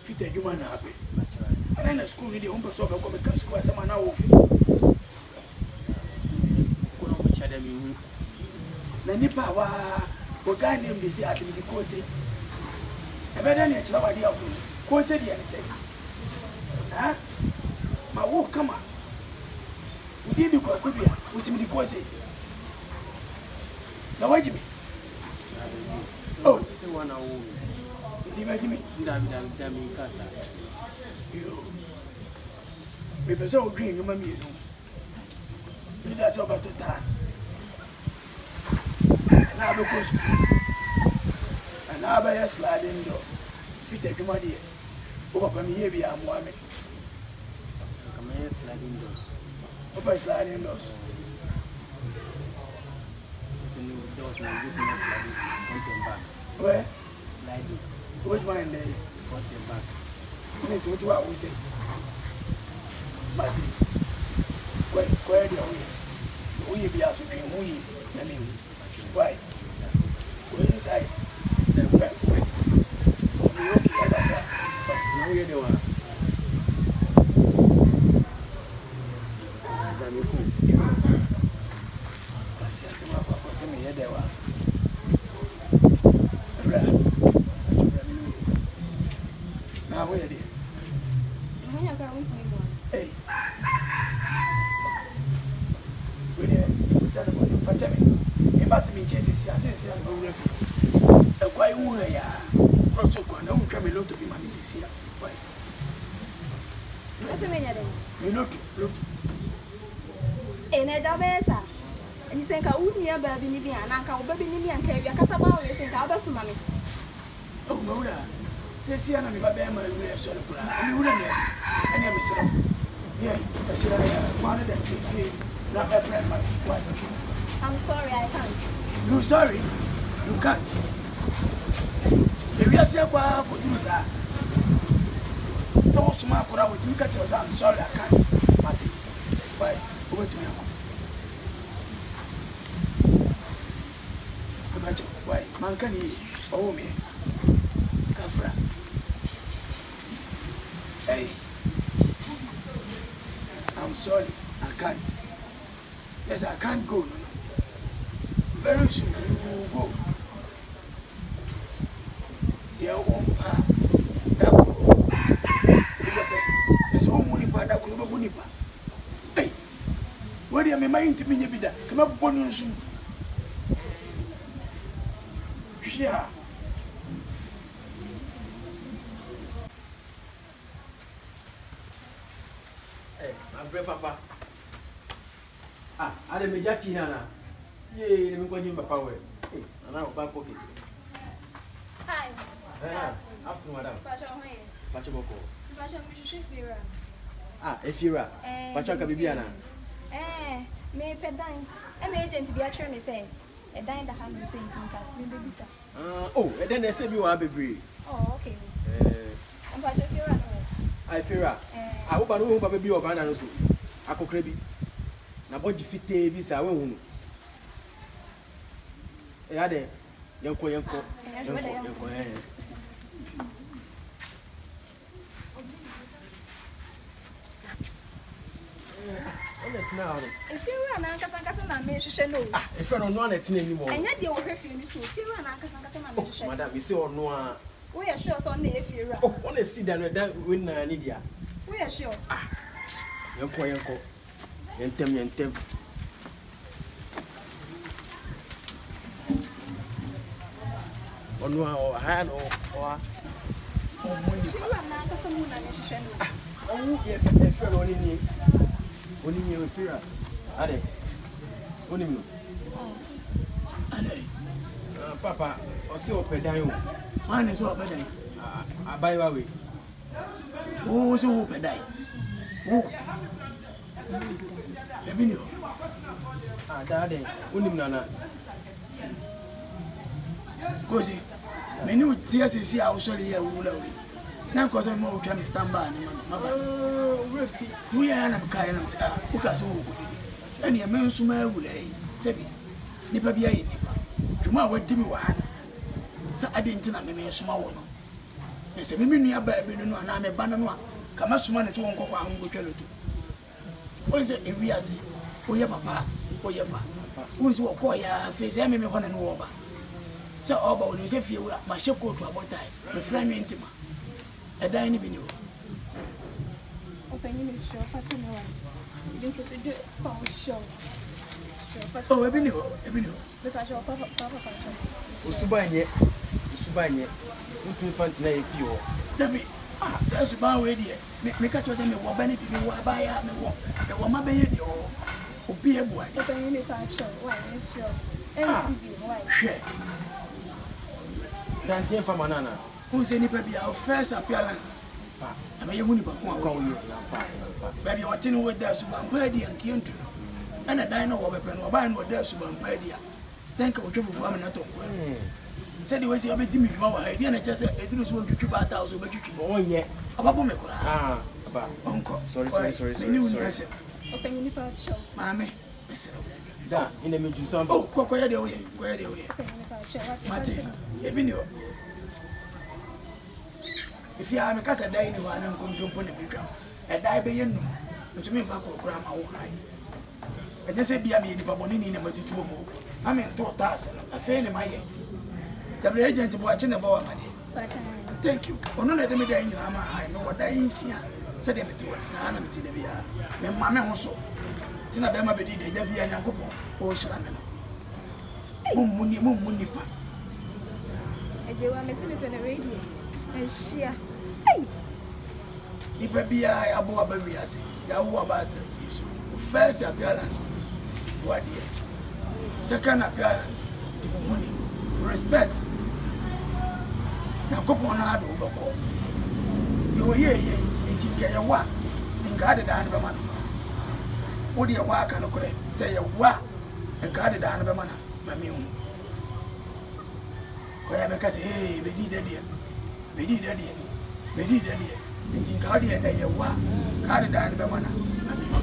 Fit a human happy. And a school video, one person of a school, someone out. Nanipa wa guy named this as in the course. A better than a idea of course, said he said, huh? My walk, come on. We did you go quickly with him the course. Now, wait a minute. Oh, it's the one I own. Imagine me. Damn, Casa. You. We were so green, you mammy. You that's over to task. Now, because and now by a sliding door. Fit a money. Over me, here we are, Mohammed. Come here, sliding doors. Over sliding doors. There was my goodness sliding front and back. Where? Sliding. Which one there? Front and back. What do I always say? Martin. Where do we be asked to be we? I mean, why? Go inside. Where? Okay, I got that. Now you're the one. Now where are you? Hey. About me, Jesus, I say, I'm going to a quiet woman. Cross your corner, don't come alone to be my missus here. Why? What's the matter? You look. In a job, and you think I wouldn't hear baby living and Uncle Baby Nimi and Kavia Casabao, you think I'll be some money. Oh, no, say, I'm a baby, I'm sort of you wouldn't have any myself. Yeah, but you are one of them, not a friend, my wife. I'm sorry, I can't. You're sorry? You can't. If you are saying what would you say? So much more for our team cut yours. I'm sorry, I can't. Martin, why? Over to me. Why? Man, can you? Oh, me. Kafra. Hey. I'm sorry, I can't. Yes, I can't go. Very soon you will go. Your own path. There's home money for that club of Bonipa. Hey, what do you mean to me? Come up, bonus. Yeah. Hey, my brother, Papa. I didn't make Jackie Nana. Yay, let me go in my power. Hey, and now back pockets. Hi. After madam. Pachaboko. If you're Pachaka Bibiana. May pet dine. An agent to be a train, say. A dine the hand and saying some oh, and then they said you are baby. Oh, okay. I'm Pachaka. I fear. I hope I don't have a baby or banana. I could crabby. Now, what defeat this? I won't. Yade, yanko. If you run Ankasan, I should know. If you're not at anymore, and yet you will have you if you run Ankasan, madam, you see or no. We are sure Sunday if you run. Oh, only see that when Nidia. We are sure. Yanko. Yentem. Or hand or money. You are not a moon and a shadow. Oh, yeah, a fellow only you fear. Ade, only you. Ade, Papa, or so pedayo. Man is what peday. I buy away. Oh, so peday. Oh, let me know. Daddy, only Nana. Go see. Many would tears is here, I'll show you a wool. Now, because I'm more can stand by. We are not kind of because any man summer will say, Nipper be a nipper. You might wait to me one. So I didn't tell me a small one. se me nua ba bi no na me ba no a kama suma ne se won kokwa ho gotwa lotu o se ewi ase o ye papa o ye fa o se wo ko ya fe se me ho na no wo ba se oba o se fie wura ma hye kotu abotai me fra nwe ntima edan ni bi ni wo open ni show fa to me wa you could do for show so ebi ni wo because your papa usubanye utu fanti na yefi wo dabi se suban we die me ka to se me wo ba ni bi wo abaya me wo ma be ye de o obi e bua open ni pa show why is show NCB why hwe tantie fa manana who say nipa bi our first appearance pa ama ye hu ni ba ko kwa wo na pa baby what tin we there suban pa di ankientu ana dan no wo be pe no ba no there suban pa di a senka wo twefufo amena to ko said we say obedi mi dwuma wa ha dia na che se eduru so twitwi ba ta so betwitwi o ye ababo me kura aba onko sorry ni sorry open ni pa show mame mesero da ina me ju samba oh ko ya de wo ye open ni pa show what mate ebi ni o if you am kasa dai ni wa na nkontompo na betwa e dai be yenu ntumi mfa kokora ma wo hai e se bia me ni baboni ni na matutu mo ame to taase no afi ni maye double agent bo ache na ba wa mane thank you ono na de me dai ni ama hai me wo dai nsia se de me te wona sa na me te de bia me ma me ho so tina da ma be di de ja bia nyankopo o shira me no mumuni pa eje wa me se me pe na radio shia nipa bia abo aba wiase ya wo aba asasi first appearance what there second appearance the money respect na kopo na ado boko yo ye ntinga ya wa ntinga de da ba mana wo de wa aka no kore say ya wa ntinga de da ba mana ma mi hu ko ya be ka say be di de dia ntinga de ya wa ka de da ba mana ma mi hu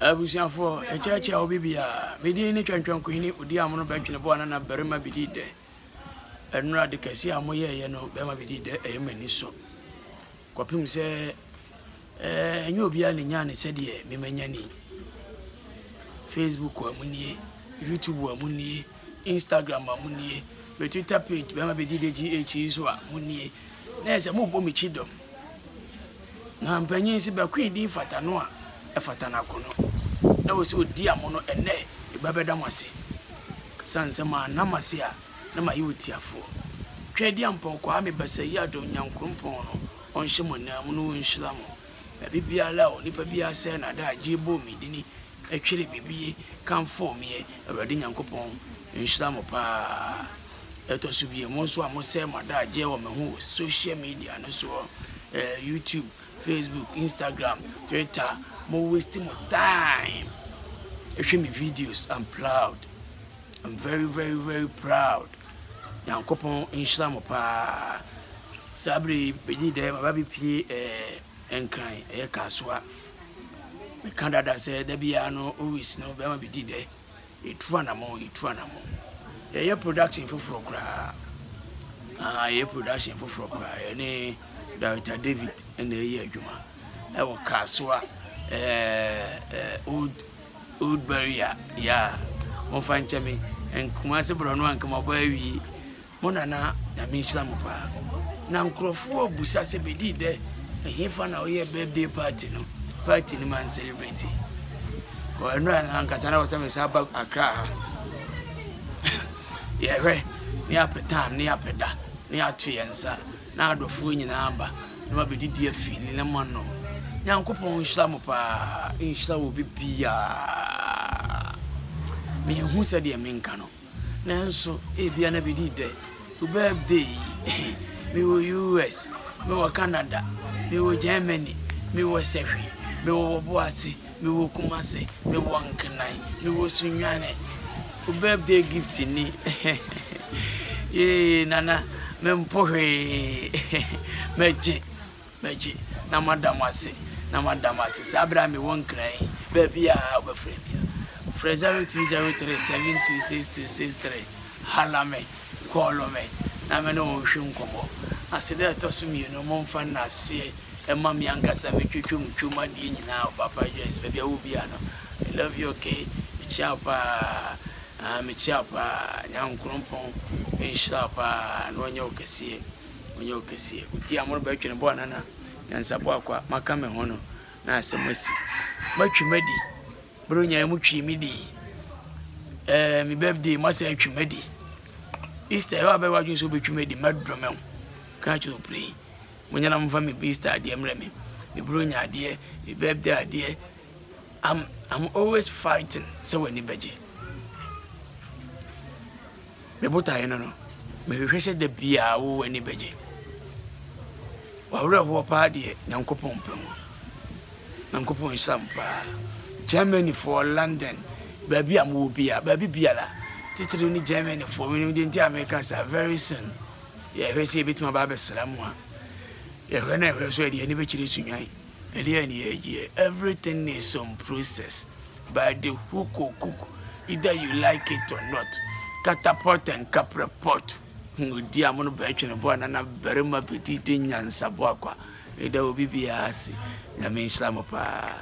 abusiafo echeche obibia medi ni twantwan ko hini odi amono badwene bo na berema bidi de enura de kase amoye ye no berema bidi de eyemani so kopim se enye obia ne nya ne sede memanya ni Facebook amunie YouTube amunie Instagram amunie be Twitter page berema bidi de GH so amunie na ese mo bo mi chidom na mpanyin si ba kwidi fata no a efata na kono na wo se odi amono ene ibabeda mwase sanse ma na mase a na ma yiwoti afo twedi ampon kwa ame basa yi adom nyankrompon no onhye monam no wonhyira mo bibia la onipa bia se na da agebo midini atwere bibie kanfo me awade nyankopon nhyira mo pa eto so bie mo so amose ma da age wo me ho social media no so YouTube, Facebook, Instagram, Twitter. More wasting my time. You show me videos. I'm proud. I'm very, very, very proud. Now, couple in Shlamapa. Sabri, Bedi, there, my baby P. And crying, a caswa. My Canada said, there be no always no Bama Bedi there. It's one among. A production for Frokra. A production for Frokra. Any Director David and the year Juma. I will caswa. Old barrier, yeah. Mo find chemi and Kumasi Brono and Kamabawi. Monana, the Minshlamupa. Now, Crofo Busase Bedi there, and he found our year birthday party, no party in man celebrating. Or no, and Casana was having Sabak Accra. Yeah, right. Near Petam, near Peda, near Triansa. Now the food in Amba, no be dear feeling a mono. Nyankopon nhyira mo pa nhyira wo bibia me hu se de me nka no nanso ebia na bidi de to birthday me wo US me wo Canada me wo Germany me wo Sehwi me wo Boase me wo Kumase me wo Nkenai me wo Sunwane to birthday gift ni nana me mpohwe meje na madam ase na madam asese Abraham won kran baby a obefre bia frɛ 0203726263 hala me call me na me no hwe nkomo asede to so mi no momfa na ase e ma mi ankasa me twetwum twuma de nyina papa Joyce baby a wo bia no I love you okay chapa me chapa nyankrompon chapa no nya okese uti amoro ba twene bo nana nyansabo akwa maka me ho no na asemasi matwimadi bro nya mu twimidi mi birthday masa twimadi Easter wa ba wadun so betwimadi madrome ka chi pray munya na mfa me Easter ade emre me bro nya ade mi birthday ade I'm always fighting so when beji me bota eno no me hwehwe de bia wo when beji wa wura ho pa de nyankopon pem nankopon sampa Germany for London baby am wo bia baby biala titiri ni Germany for we dey in America say very soon yeah we say bitima ba besram a yeah when I so dey ni be chire sunwan everything is some process by the hook or cook either you like it or not catapult and capraport ngudi amono ba twene bo na berema bedi de nyansa bo akwa eda obi bia ase na me islam pa